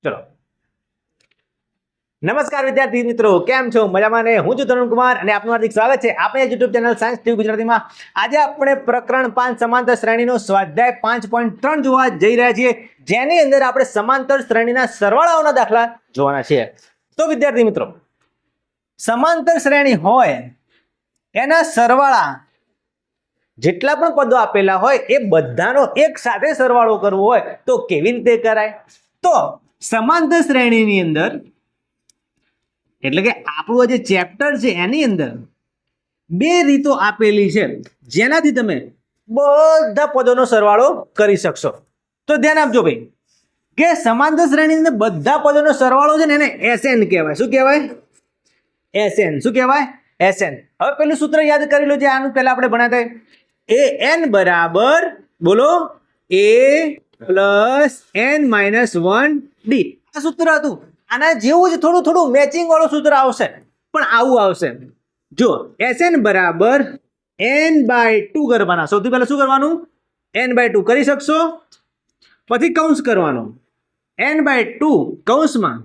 ચલો નમસ્કાર વિદ્યાર્થી મિત્રો, કેમ છો? મજામાં ને? હું છું તરુણ કુમાર અને આપનું હાર્દિક સ્વાગત છે આપણે YouTube ચેનલ સાયન્સ ટીવી ગુજરાતીમાં. આજે આપણે પ્રકરણ 5 સમાંતર શ્રેણીનો સ્વાધ્યાય 5.3 જોવા જઈ રહ્યા છીએ, જેની અંદર આપણે સમાંતર શ્રેણીના સરવાળાઓના દાખલા જોવાના છીએ. તો વિદ્યાર્થી મિત્રો, સમાંતર શ્રેણી હોય એના સરવાળા જેટલા પણ પદો આપેલા હોય એ બધાનો એક સાથે સરવાળો કરવો હોય તો કેવી રીતે કરાય? તો સમાંતર શ્રેણીની અંદર એટલે કે આપણું જે ચેપ્ટર છે એની અંદર બે રીતો આપેલી છે જેનાથી તમે બધા પદોનો સરવાળો કરી શકશો. તો ધ્યાન આપજો ભાઈ કે સમાંતર શ્રેણીની અંદર બધા પદોનો સરવાળો છે ને એને SN કહેવાય. શું કહેવાય? SN. શું કહેવાય? SN. હવે પેલું સૂત્ર યાદ કરી લો જે આનું પહેલા આપણે ભણ્યા હતા. AN બરાબર બોલો A પ્લસ n-1D. આ સૂત્ર હતું. આના જેવું જ થોડું થોડું મેચિંગ વાળું સૂત્ર આવશે, પણ આવું આવશે. જો SN બરાબર n/2 કરવાના. સૌથી પહેલા શું કરવાનું? n/2 કરી શકશો. પછી કૌંસ કરવાનો, n/2 કૌંસમાં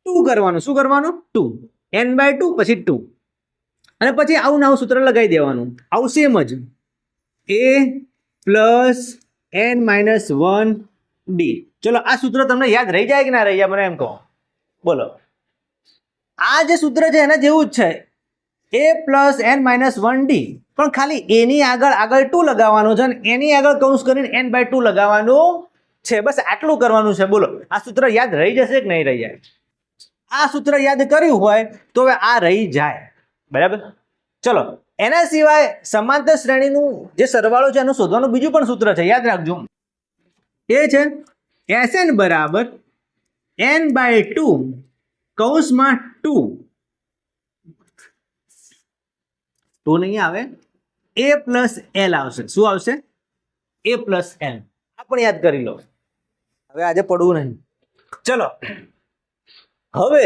2 કરવાનું. શું કરવાનું? 2. n/2 પછી 2 અને પછી આવું નવું સૂત્ર લગાવી દેવાનું. આવું સેમ જ A પ્લસ n-1D. ચલો આ સૂત્ર તમને યાદ રહી જાય કે ના રહી જાય મને એમ કહો. બોલો. આ જે સૂત્ર છે એના જેવું જ છે, A પ્લસ n-1D, પણ ખાલી A ની આગળ 2 લગાવવાનું છે અને એની આગળ કૌંસ કરીને n/2 લગાવવાનું છે. બસ આટલું કરવાનું છે. બોલો આ સૂત્ર યાદ રહી જશે કે નહીં રહી જાય? આ સૂત્ર યાદ કર્યું હોય તો હવે આ રહી જાય. બરાબર. ચલો એના સિવાય સમાંતર શ્રેણીનું જે સરવાળો છે એનું શોધવાનું બીજું પણ સૂત્ર છે, યાદ રાખજો. એ છે SN બરાબર n/2 કૌંસમાં 2 નહીં આવે, A પ્લસ L આવશે. શું આવશે? A plus L. આ પણ યાદ કરી લો. હવે આજે પડવું નહીં. ચલો હવે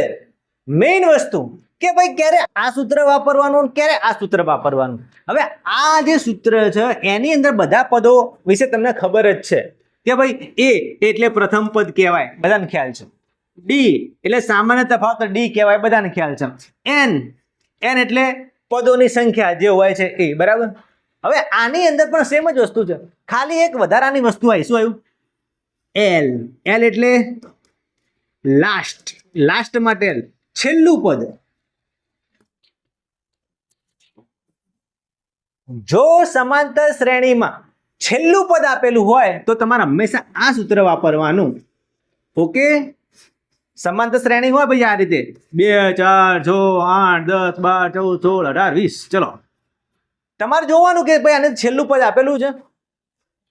મેઇન વસ્તુ કે ભાઈ ક્યારે આ સૂત્ર વાપરવાનું ક્યારે આ સૂત્ર વાપરવાનું. હવે આ જે સૂત્ર છે એની અંદર બધા પદો વિશે તમને ખબર જ છે કે ભાઈ A એટલે પ્રથમ પદ કહેવાય, બધાને ખ્યાલ છે. D એટલે સામાન્ય તફાવત D કહેવાય, બધાને ખ્યાલ છે. N એટલે પદોની સંખ્યા જે હોય છે એ. બરાબર. હવે આની અંદર પણ સેમ જ વસ્તુ છે, ખાલી એક વધારાની વસ્તુ આવી. શું આવ્યું? L એટલે લાસ્ટ માટે L, છેલ્લું પદ. જો સમાંતર શ્રેણીમાં છેલ્લું પદ આપેલું હોય તો તમારે હંમેશા આ સૂત્ર વાપરવાનું. ઓકે. સમાંતર શ્રેણી હોય ભાઈ આ રીતે 2 4 6 8 10 12 14 16 18 20. ચલો તમારે જોવાનું કે ભાઈ આને છેલ્લું પદ આપેલું છે.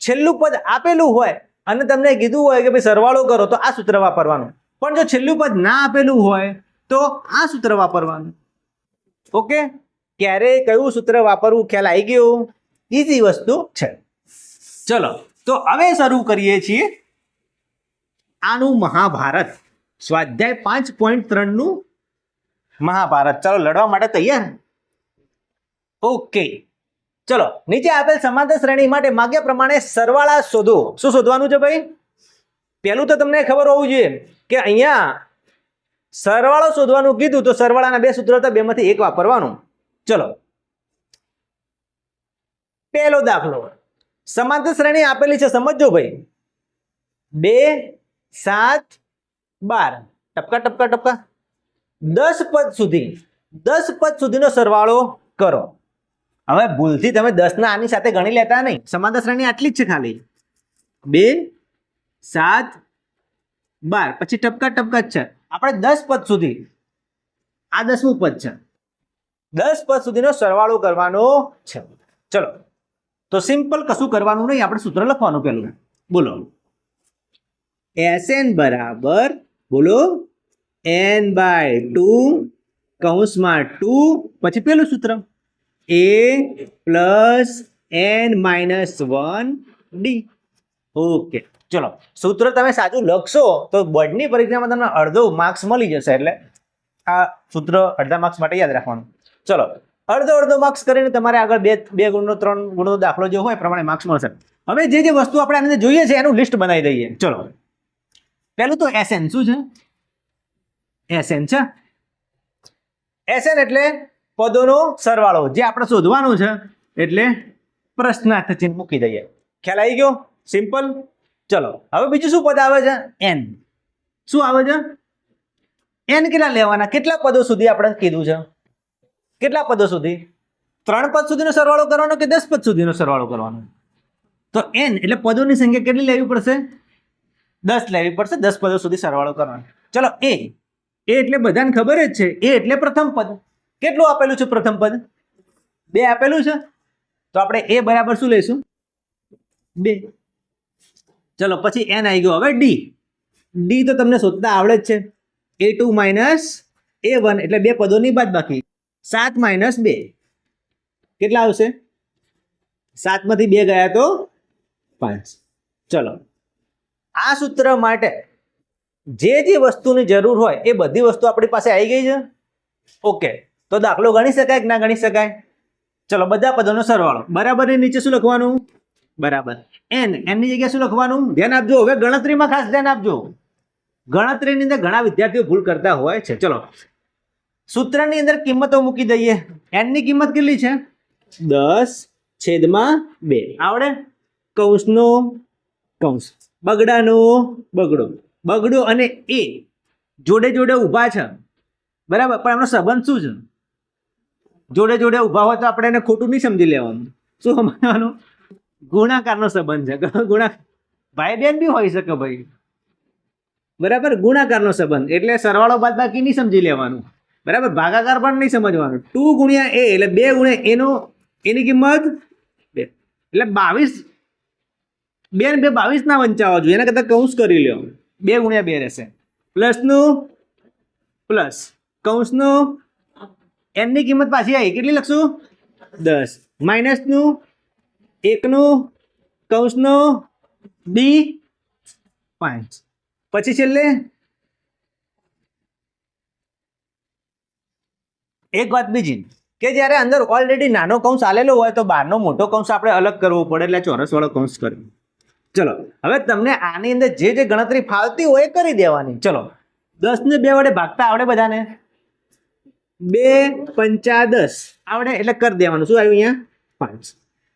છેલ્લું પદ આપેલું હોય અને તમને કીધું હોય કે ભાઈ સરવાળો કરો તો આ સૂત્ર વાપરવાનું. પણ જો છેલ્લું પદ ના આપેલું હોય તો આ સૂત્ર વાપરવાનું. ઓકે. ક્યારે કયું સૂત્ર વાપરવું ખ્યાલ આવી ગયો? ઈઝી વસ્તુ છે. ચલો તો હવે શરૂ કરીએ છીએ આનું મહાભારત. સ્વાધ્યાય 5.3 નું મહાભારત. ચલો લડવા માટે તૈયાર? ઓકે. ચલો નીચે આપેલ સમાંતર શ્રેણી માટે માગ્યા પ્રમાણે સરવાળા શોધો. શું શોધવાનું છે ભાઈ? પહેલું તો તમને ખબર હોવું જોઈએ કે અહીંયા સરવાળો શોધવાનું કીધું તો સરવાળાના બે સૂત્રો હતા, બેમાંથી એક વાપરવાનું. ચલો પહેલો દાખલો. સમાંતર શ્રેણી આપેલી છે, સમજો ભાઈ. 2 7 12 ટપકા ટપકા ટપકા 10 પદ સુધીનો સરવાળો કરો. હવે ભૂલથી તમે 10 ના આની સાથે ગણી લેતા નહીં. સમાંતર શ્રેણી આટલી જ છે, ખાલી 2 7 12 પછી ટપકા ટપકા જ છે. આપણે 10 પદ સુધી, આ 10મું પદ છે, 10 પદ સુધીનો સરવાળો કરવાનો છે. ચલો તો સિમ્પલ, કશું કરવાનું નહીં, આપણે સૂત્ર લખવાનું. પેલું બોલો SN બરાબર બોલો n/2 કૌંસમાં 2 પછી પેલું સૂત્ર A પ્લસ n-1D. ઓકે. ચલો સૂત્ર તમે સાચું લખશો તો બોર્ડની પરીક્ષામાં તમને અડધો માર્ક્સ મળી જશે. એટલે આ સૂત્ર અડધા માર્ક્સ માટે યાદ રાખવાનું. ચલો અડધો માર્ક્સ કરીને તમારે આગળ 2 ગુણનો 3 ગુણનો દાખલો જે હોય એ પ્રમાણે માર્ક્સ મળશે. હવે જે વસ્તુ આપણે આની અંદર જોઈએ છે એનું લિસ્ટ બનાવી દઈએ. ચલો પહેલું તો SN શું છે? SN છે. SN એટલે પદોનો સરવાળો, જે આપણે શોધવાનું છે. એટલે પ્રશ્નાર્થ ચિહ્ન મૂકી દઈએ. ખ્યાલ આવી ગયો? સિમ્પલ. ચલો હવે બીજું શું પદ આવે છે? N. શું આવે છે? N કેટલા લેવાના? કેટલા પદો સુધી આપણે કીધું છે? કેટલા પદો સુધી? 3 પદ સુધીનો સરવાળો કરવાનો કે 10 પદ સુધીનો સરવાળો કરવાનો? તો N એટલે પદોની સંખ્યા કેટલી લેવી પડશે? 10 લેવી પડશે. 10 પદો સુધી સરવાળો કરવાનો. ચલો A એટલે બધાને ખબર જ છે. A એટલે પ્રથમ પદ. કેટલું આપેલું છે પ્રથમ પદ? 2 આપેલું છે. તો આપણે A બરાબર શું લઈશું? 2. ચલો પછી N આવી ગયો. હવે D તો તમને શોધતા આવડે જ છે. A2 માઇનસ A1 એટલે 2 પદોની બાદબાકી. 7 માઇનસ 2 કેટલા આવશે? 7 માંથી 2 ગયા તો 5. ચલો આ સૂત્ર માટે જે વસ્તુની જરૂર હોય એ બધી વસ્તુ આપણી પાસે આવી ગઈ છે. ઓકે, તો દાખલો ગણી શકાય કે ના ગણી શકાય? ચલો બધા પદોનો સરવાળો બરાબર ની નીચે શું લખવાનું? બરાબર. N ની જગ્યાએ શું લખવાનું? ધ્યાન આપજો. હવે ગણતરીમાં ખાસ ધ્યાન આપજો. ગણતરીની અંદર ઘણા વિદ્યાર્થીઓ ભૂલ કરતા હોય છે. ચલો સૂત્રની અંદર કિંમતો મૂકી દઈએ. N ની કિંમત કેટલી છે? 10/2. આવડે? કૌંસનો કૌંસ, બગડાનો બગડો, બગડો અને A જોડે જોડે ઊભા છે. બરાબર, પણ એમનો સંબંધ શું છે? જોડે જોડે ઊભા હોય તો આપણે એને ખોટું નહીં સમજી લેવાનું. શું સમજવાનું? ગુણાકારનો સંબંધ છે. ભાઈ બેન બી હોઈ શકે ભાઈ. બરાબર, ગુણાકારનો સંબંધ એટલે સરવાળો બાદબાકી નહીં સમજી લેવાનું. બરાબર, ભાગાકાર પણ નહીં સમજવાનું. 2 ગુણ્યા A એટલે 2 ગુણ્યા એની કિંમત 2 એટલે 22. 2 ને 2 22 ના વંચાવા જોઈએ. એના કરતાં કૌંસ કરી લો. 2 ગુણ્યા 2 રહેશે. પ્લસનું પ્લસ, કૌંસનું N ની કિંમત પાછી આવી. કેટલી લખશું? 10. માઇનસનું 1નું કૌંસનું D 5. પછી છેલ્લે એક વાત બીજી કે જ્યારે અંદર ઓલરેડી નાનો કૌંસ આલેલો હોય તો બહારનો મોટો કૌંસ આપણે અલગ કરવો પડે. એટલે ચોરસવાળો કૌંસ કર્યો. ચલો હવે તમને આની અંદર જે ગણતરી ફાવતી હોય એ કરી દેવાની. ચલો 10 ને 2 વડે ભાગતા આવડે બધાને? 2 પંચા 10 આવડે એટલે કરી દેવાનું. શું આવ્યું અહીંયા? 5.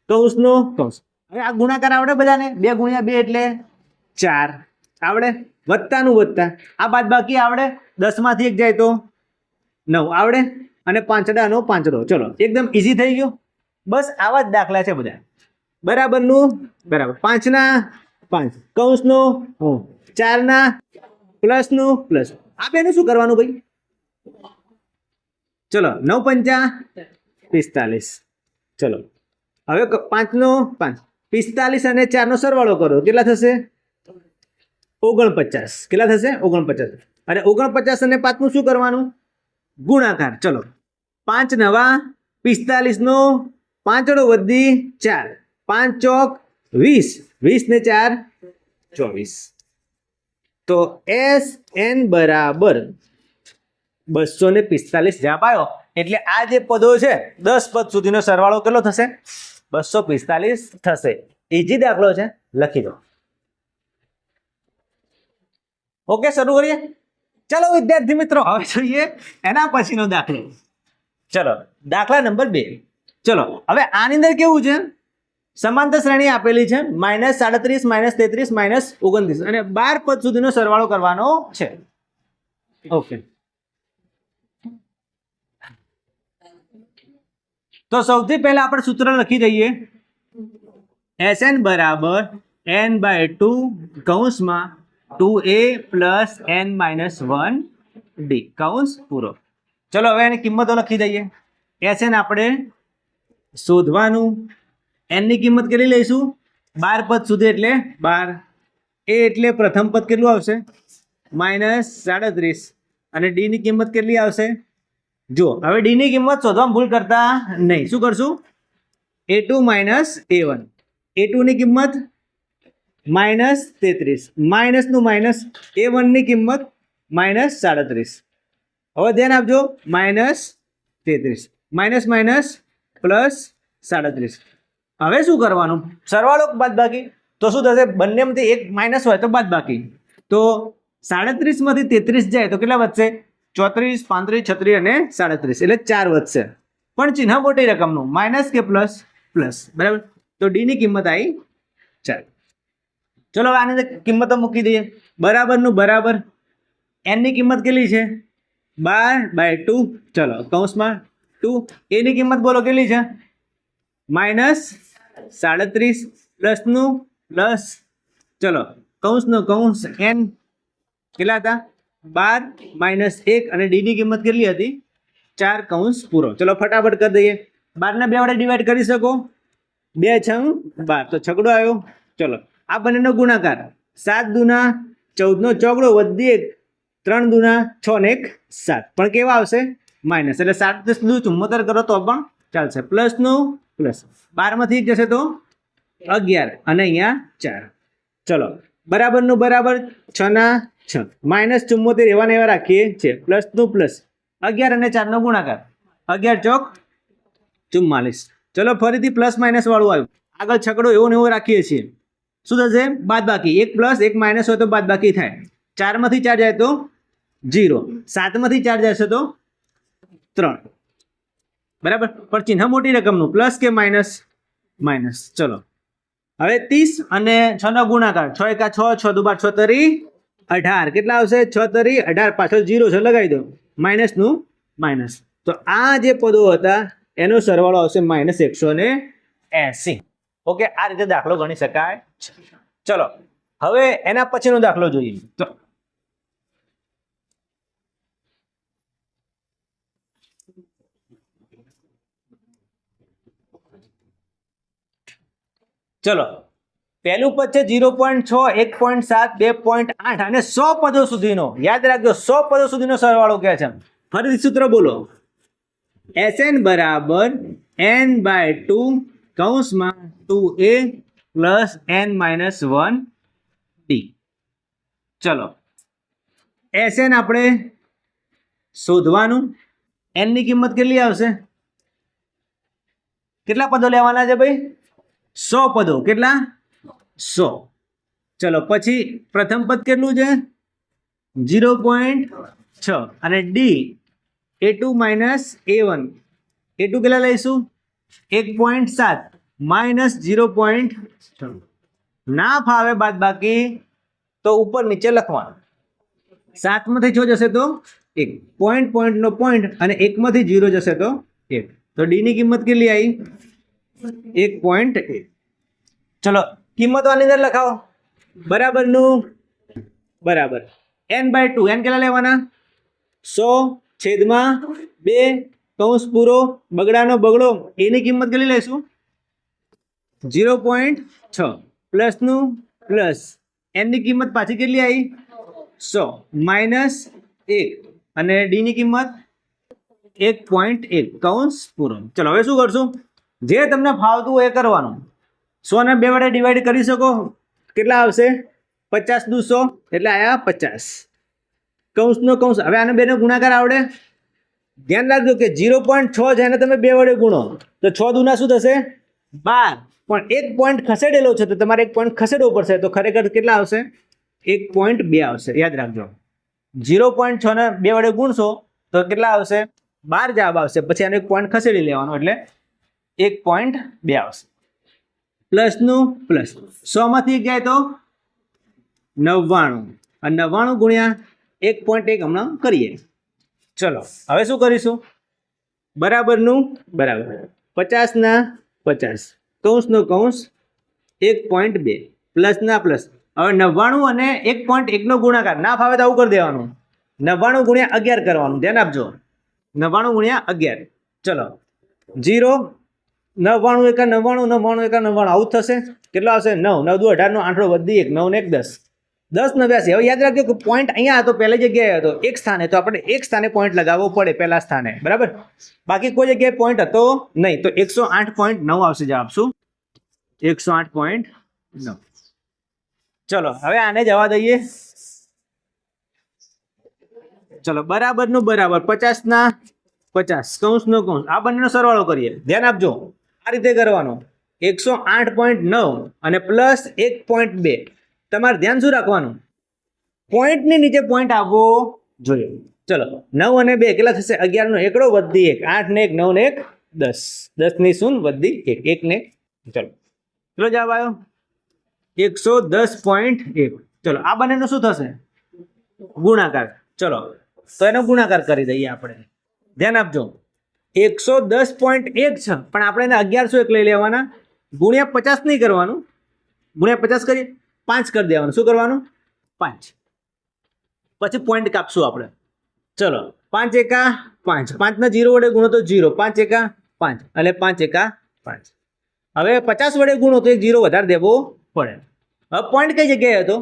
કૌંસનો કૌંસ. હવે આ ગુણાકાર આવડે બધાને? 2 ગુણ્યા 2 એટલે 4 આવડે. વત્તાનું વત્તા, આ બાદબાકી આવડે. 10 માંથી 1 જાય તો 9 આવડે. અને પાંચડાનો પાંચડો. ચલો એકદમ ઈઝી થઈ ગયું. બસ આવા જ દાખલા છે બધા. બરાબરનું બરાબર, 5 ના 5, કૌંસનો 4 ના પ્લસનું પ્લસ. આ બેનું શું કરવાનું ભાઈ? ચલો 9 પંચા 45. ચલો હવે 5 નો 5, 45 અને 4 નો સરવાળો કરો. કેટલા થશે? 49. કેટલા થશે? 49. અને 49 અને 5 નું શું કરવાનું? ગુણાકાર. ચલો 5 નવા 45 નો પાંચડો વધી 4, 5 ચોક 20, 20 ને 4 24. તો SN બરાબર 245 જવાબ આવ્યો. એટલે આ જે પદો છે 10 પદ સુધીનો સરવાળો કેટલો થશે? 245 થશે. ઈઝી દાખલો છે, લખી દો. ઓકે, શરૂ કરીએ. ચલો વિદ્યાર્થી મિત્રો, હવે જોઈએ એના પછીનો દાખલો. ચલો દાખલા નંબર 2. ચલો હવે આની અંદર કેવું છે? સમાંતર શ્રેણી આપેલી છે -37, -33, -29 અને 12 પદ સુધીનો સરવાળો કરવાનો છે. ઓકે, તો સૌથી પહેલા આપણે સૂત્ર લખી દઈએ. SN બરાબર n/2 કૌંસમાં 2a પ્લસ n-1d કૌંસ પૂરો. ચલો હવે એની કિંમતો લખી દઈએ. SN આપણે શોધવાનું. n ની કિંમત કેટલી લઈશું? 12 પદ સુધી એટલે 12. a એટલે પ્રથમ પદ કેટલું આવશે? -37. અને d ની કિંમત કેટલી આવશે? જો હવે d ની કિંમત શોધવામાં ભૂલ કરતા નહીં. શું કરશું? a2 minus a1. a2 ની કિંમત -33, માઇનસનું માઇનસ, a1 ની કિંમત -37. હવે ધ્યાન આપજો, -33, માઇનસ માઇનસ પ્લસ 37. હવે શું કરવાનું? સરવાળો બાદબાકી. તો શું થશે? બંનેમાંથી એક માઇનસ હોય તો બાદબાકી. તો 37 માંથી 33 જાય તો કેટલા વધશે? 34, 35, 36 અને 37 એટલે 4 વધશે. પણ ચિહ્ન મોટી રકમનું માઇનસ કે પ્લસ? પ્લસ. બરાબર. તો ડી ની કિંમત આવી 4. ચલો હવે આની અંદર કિંમતો મૂકી દઈએ. બરાબરનું બરાબર. એન ની કિંમત કેટલી છે? 12/2. ચલો કૌંસમાં 2. એ ની કિંમત બોલો કેટલી છે? -37 પ્લસનું પ્લસ. ચલો કૌંસનો કૌંસ એન કેટલા હતા? 12 - 1 અને ડી ની કિંમત કેટલી હતી? 4 કૌંસ પૂરો. ચલો ફટાફટ કરી દઈએ. 12 ને 2 વડે ડિવાઈડ કરી શકો? 2 છંગ 12 તો છગડો આવ્યો. ચલો આ બંનેનો ગુણાકાર 7 દુના 14 નો ચોગડો વધી 1 3 દુના 6 ને 1 7 પણ કેવા આવશે? માઇનસ. એટલે 7 + 74 કરો તો પણ ચાલશે. પ્લસનું પ્લસ. 12 માંથી 1 જશે તો 11 અને અહીંયા 4. ચલો બરાબરનું બરાબર 6 ના 6 -74 એવા ને એવા રાખીએ છીએ. પ્લસનું પ્લસ. 11 અને 4 નો ગુણાકાર 11 ચોક 44. ચલો ફરીથી પ્લસ માઇનસ વાળું આવ્યું. આગળ છકડો એવો ને એવો રાખીએ છીએ. શું થશે? બાદબાકી. 1 પ્લસ 1 માઇનસ હોય તો બાદબાકી થાય. 4 માંથી 4 જાય તો 0. 7 માંથી 4 જશે તો 3. બરાબર. પણ ચિહ્ન મોટી રકમનું પ્લસ કે માઇનસ? માઇનસ. ચલો હવે 30 અને 6 નો ગુણાકાર 6 × 6 6 × 2 = 6 * 18. કેટલા આવશે? 6 * 18 પાછળ 0 છે લગાવી દો. માઇનસનું માઇનસ. તો આ જે પદો હતા એનો સરવાળો આવશે -180. ઓકે, આ રીતે દાખલો ગણી શકાય. ચલો હવે એના પછીનો દાખલો જોઈએ. તો ચલો પહેલું પદ છે 0.6 1.7 2.8 અને 100 પદો સુધીનો. યાદ રાખજો 100 પદો સુધીનો સરવાળો કહે છે. ફરીથી સૂત્ર બોલો. Sn બરાબર n/2 કૌંસમાં 2a પ્લસ n-1d. ચલો Sn આપણે શોધવાનું. n ની કિંમત કેટલી આવશે? કેટલા પદો લેવાના છે ભાઈ? 100 પદો. કેટલા? 100. ચલો પછી પ્રથમ પદ કેટલું છે? 0.6 અને d a2 - a1. a2 કેટલા લઈશું? 1.7 માઇનસ 0.6. ના ફાવે બાદ બાકી તો ઉપર નીચે લખવાનું. 7 માંથી 6 જશે તો 1. પોઈન્ટ નો પોઈન્ટ અને 1 માંથી 0 જશે તો 1. તો ડી ની કિંમત કેટલી આવી? 1.1. ચલો કિંમતો આની અંદર લખાવો. બરાબરનું બરાબર. n/2 n કેટલા લેવાના? 100/2 કૌંસ પૂરો. બગડાનો બગડો. એની કિંમત કેટલી લઈશું? 0.6 પ્લસનું પ્લસ. n ની કિંમત પાછી કેટલી આવી? 100 -1 અને ડી ની કિંમત 1.1 કૌંસ પૂરો. ચલો હવે શું કરશું? જે તમને ફાવતું હોય એ કરવાનું. 100 ને 2 વડે ડિવાઈડ કરી શકો? કેટલા આવશે? 50 દુ 100 એટલે આયા 50. કૌંસનો કૌંસ. હવે આને બેનો ગુણાકાર આવડે? ધ્યાન રાખજો કે 0.6 છે એને તમે 2 વડે ગુણો તો 6 દુના શું થશે? 12. પણ 1 પોઈન્ટ ખસેડેલો છે તો તમારે 1 પોઈન્ટ ખસેડવો પડશે. તો ખરેખર કેટલા આવશે? 1.2 આવશે. યાદ રાખજો. 0.6 ને 2 વડે ગુણશો તો કેટલા આવશે? 12 જવાબ આવશે. પછી આનો 1 પોઈન્ટ ખસેડી લેવાનો એટલે 1.2 આવશે. પ્લસનું પ્લસ. 100 માંથી 1 જાય તો 99 અને 99 ગુણ્યા 1.1 હમણાં કરીએ. ચલો હવે શું કરીશું? બરાબરનું બરાબર. 50 ના 50 કૌંસનો કૌંસ 1.2 પ્લસના પ્લસ. હવે 99 અને 1.1 નો ગુણાકાર ના ફાવે તો આવું કરી દેવાનું. 99 ગુણ્યા 11 કરવાનું. ધ્યાન આપજો. 99 ગુણ્યા 11. ચલો 0 99 એકા 99 99 એકા 99 આવું થશે. કેટલો આવશે? 9 9 દુ 18 નો 8 વધી 1 9 ને 1 10 10 ને 82. હવે યાદ રાખજો કે પોઈન્ટ અહીંયા હતો પહેલી જગ્યાએ હતો એક સ્થાને, તો આપણે એક સ્થાને પોઈન્ટ લગાવવો પડે પહેલા સ્થાને. બરાબર. બાકી કોઈ જગ્યાએ પોઈન્ટ હતો નહીં તો 108.9 આવશે જવાબ. શું? 108.9. ચલો હવે આને જવા દઈએ. ચલો બરાબરનું બરાબર. 50 ના 50 કૌંસનો કૌંસ. આ બંનેનો સરવાળો કરીએ. ધ્યાન આપજો. આ રીતે કરવાનો. 108.9 અને પ્લસ 1.2. તમારે ધ્યાન શું રાખવાનું? પોઈન્ટની નીચે પોઈન્ટ આવવો જોઈએ. ચલો 9 અને 2 કેટલા થશે? 11 નો એકડો વધી 1, 8 ને 1, 9 ને 1, 10, 10 ની શૂન્ય વધી 1, 1 ને ચલો કેટલો જવાબ આવ્યો? 110.1. ચલો આ બંનેનો શું થશે? ગુણાકાર. ચલો તો એનો ગુણાકાર કરી દઈએ આપણે. ધ્યાન આપજો 110.1 છે પણ આપણે એને 1101 લઈ લેવાના, ગુણ્યા 50 નહીં કરવાનું, ગુણ્યા 50 કરીએ 5 કરી દેવાનું. શું કરવાનું? 5. પછી પોઈન્ટ કાપશું આપણે. ચલો 5 એકા 5, 5 ના 0 વડે ગુણો તો 0, 5 એકા 5 એટલે 5 એકા 5. હવે 50 વડે ગુણો તો 1 0 વધારે દેવો પડે. હવે પોઈન્ટ કઈ જગ્યાએ હતો?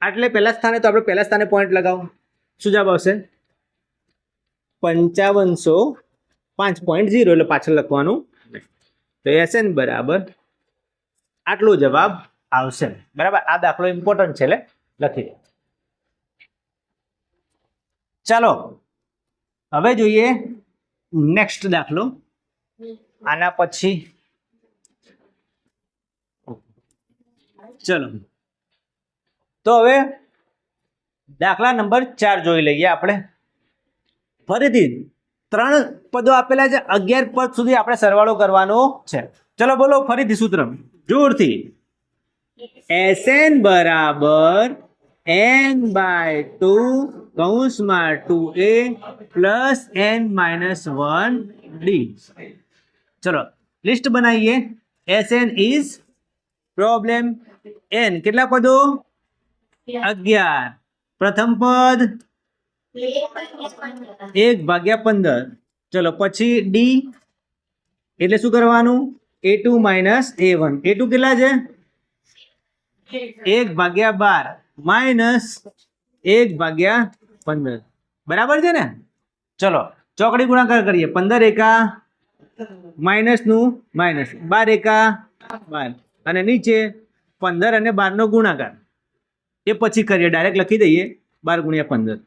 આટલે પહેલા સ્થાને, તો આપણે પહેલા સ્થાને પોઈન્ટ લગાવો. શું જવાબ આવશે? 5505.0 એટલે પાછળ લખવાનું. તો SN બરાબર આટલો જવાબ આવશે. બરાબર, આ દાખલો ઇમ્પોર્ટન્ટ છે એટલે લખી દે. ચાલો હવે જોઈએ નેક્સ્ટ દાખલો. આના પછી ચલો તો હવે દાખલા નંબર 4 જોઈ લઈએ આપણે. ફરીથી 3 પદો આપેલા છે, 11 પદ સુધી આપણે સરવાળો કરવાનો છે. ચલો બોલો ફરીથી સૂત્ર જોરથી. SN બરાબર n/2 કૌંસમાં 2a પ્લસ n-1d. ચલો લિસ્ટ બનાવીએ. SN ઇઝ પ્રોબ્લેમ n કેટલા પદો? 11. પ્રથમ પદ 1/15. ચલો પછી d એટલે શું કરવાનું? a2 minus a1. a2 કેટલા છે? 1/12 માઇનસ 1/15. બરાબર છે ને? ચલો ચોકડી ગુણાકાર કરીએ. 15 એકા માઇનસ નું માઇનસ, 12 એકા 12 અને નીચે 15 અને 12 નો ગુણાકાર. એ પછી કરીએ, ડાયરેક્ટ લખી દઈએ 12 ગુણ્યા 15.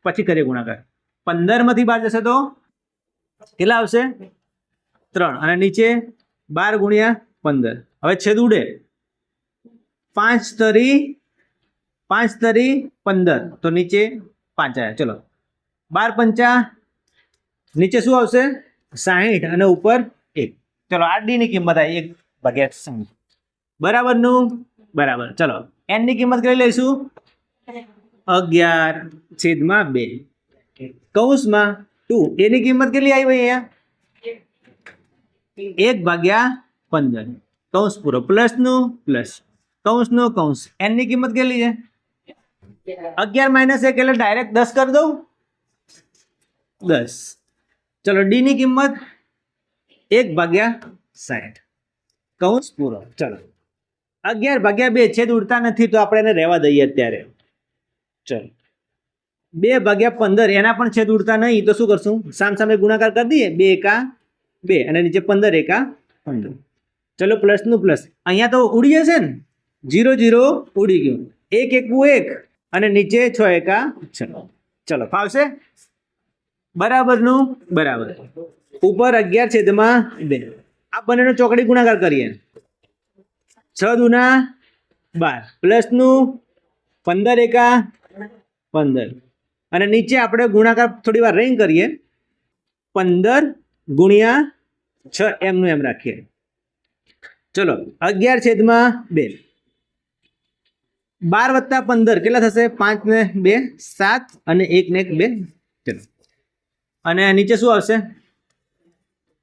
પછી કરીએ ગુણાકાર. 15 માંથી 12 જશે તો કેટલા આવશે? 3 અને નીચે 12 ગુણ્યા 15. હવે છેદ ઉડે. 5 તરી 15 તો નીચે 5 આવ્યા. ચલો 12 પંચા નીચે શું આવશે? 60 અને ઉપર 1. ચલો આ ડી ની કિંમત આવી 1/60. બરાબર નું બરાબર. ચલો n ની કિંમત કરી લઈશું 11/2 કૌંસમાં 2. એની કિંમત કેટલી આવી અહીંયા? 1/15 કૌંસ પૂરો, પ્લસ નું પ્લસ, કૌંસ નો કૌંસ. n ની કિંમત કેટલી છે? 11 માઇનસ 1 એટલે ડાયરેક્ટ 10 કરી દઉં. 10. ચલો ડી ની કિંમત 1/60 કૌંસ પૂરો. ચલો 11/2 છેદ ઉડતા નથી તો આપણે એને રહેવા દઈએ અત્યારે. ચલો 2/15 એના પણ છેદ ઉડતા નહીં તો શું કરશું? સામસામે ગુણાકાર કરી દઈએ. 2 એકા 2 અને નીચે 15 એકા 15. ચલો પ્લસ નું પ્લસ. અહીંયા તો ઉડી જશે ને, 0 0 ઉડી ગયું. 1 એકું 1 અને નીચે 6 એકા 6. ચલો ફાવશે? બરાબર નું બરાબર. ઉપર 11/2. આ બંનેનો ચોકડી ગુણાકાર કરીએ. 6 દુના 12 પ્લસ નું 15 એકા 15 અને નીચે આપણે ગુણાકાર થોડી વાર રહીને કરીએ. 15 ગુણ્યા 6 એમનું એમ રાખીએ. ચલો 11/2. 12 વત્તા 15 કેટલા થશે? 5 ને 2 7 અને 1 ને 1 2. ચલો અને નીચે શું આવશે?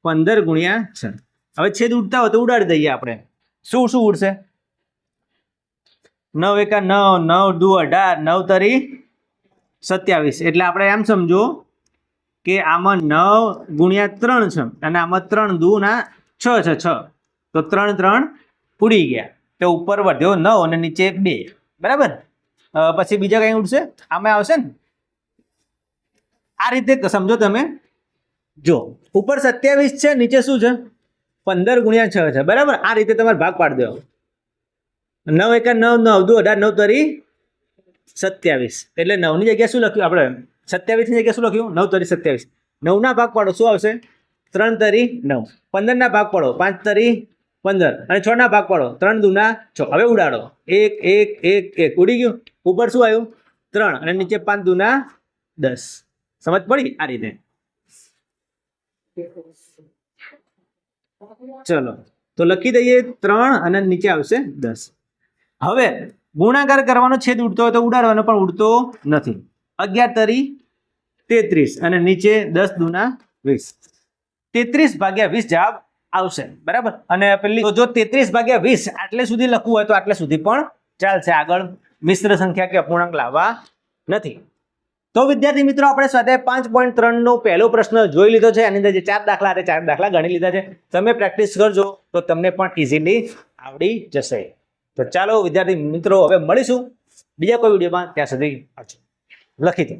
15 ગુણ્યા 6. હવે છેદ ઉડતા હોય તો ઉડાડી દઈએ આપણે. શું શું ઉડશે? 9 એકા 9, 9 દુ 18, 9 તરી 27. એટલે આપણે એમ સમજો કે આમાં 9 ગુણ્યા 3 છે અને આમાં 3 દુ ના 6 છે 6. તો 3 3 ઉડી ગયા. તો ઉપર વધ્યો 9 અને નીચે 2. બરાબર. પછી બીજા કઈ ઉડશે? આમાં આવશે ને આ રીતે સમજો તમે. જો ઉપર 27 છે, નીચે શું છે? 15 ગુણ્યા 6 છે. બરાબર. આ રીતે તમારે ભાગ પાડી દેવો. 9 એકા 9, 9 દુ 18, 9 તરી 27. એટલે 9 ની જગ્યાએ શું લખ્યું આપણે? 27 ની જગ્યાએ શું લખ્યું? 9 તરી 27. 9 ના ભાગ પાડો શું આવશે? 3 તરી 9. 15 ના ભાગ પાડો 5 તરી 15 અને 6 ના ભાગ પાડો 3 દુના 6. હવે ઉડાડો. 1 1 1 1 ઉડી ગયું. ઉપર શું આવ્યું? 3 અને નીચે 5 દુના 10. સમજ પડી? આ રીતે. ચલો તો લખી દઈએ 3 અને નીચે આવશે 10. હવે ગુણાકાર કરવાનો, છેદ ઉડતો હોય તો ઉડાડવાનો, પણ ઉડતો નથી. 11 તરી 33 અને નીચે 10 દુના 20. 33 ભાગ્યા 20 જવાબ આવશે, બરાબર. અને પેલી જો 33 ભાગ્યા 20 આટલે સુધી લખવું હોય તો આટલે સુધી પણ ચાલશે. આગળ મિશ્ર સંખ્યા કે અપૂર્ણાંક લાવવા નથી. તો વિદ્યાર્થી મિત્રો, આપણે સ્વાધ્યાય 5.3 નો પહેલો પ્રશ્ન જોઈ લીધો છે. આની અંદર જે 4 દાખલા હતા 4 દાખલા ગણી લીધા છે. તમે પ્રેક્ટિસ કરજો તો તમને પણ ઇઝીલી આવડી જશે. તો ચાલો વિદ્યાર્થી મિત્રો, હવે મળીશું બીજા કોઈ વિડીયોમાં. ત્યાં સુધી લખી દો.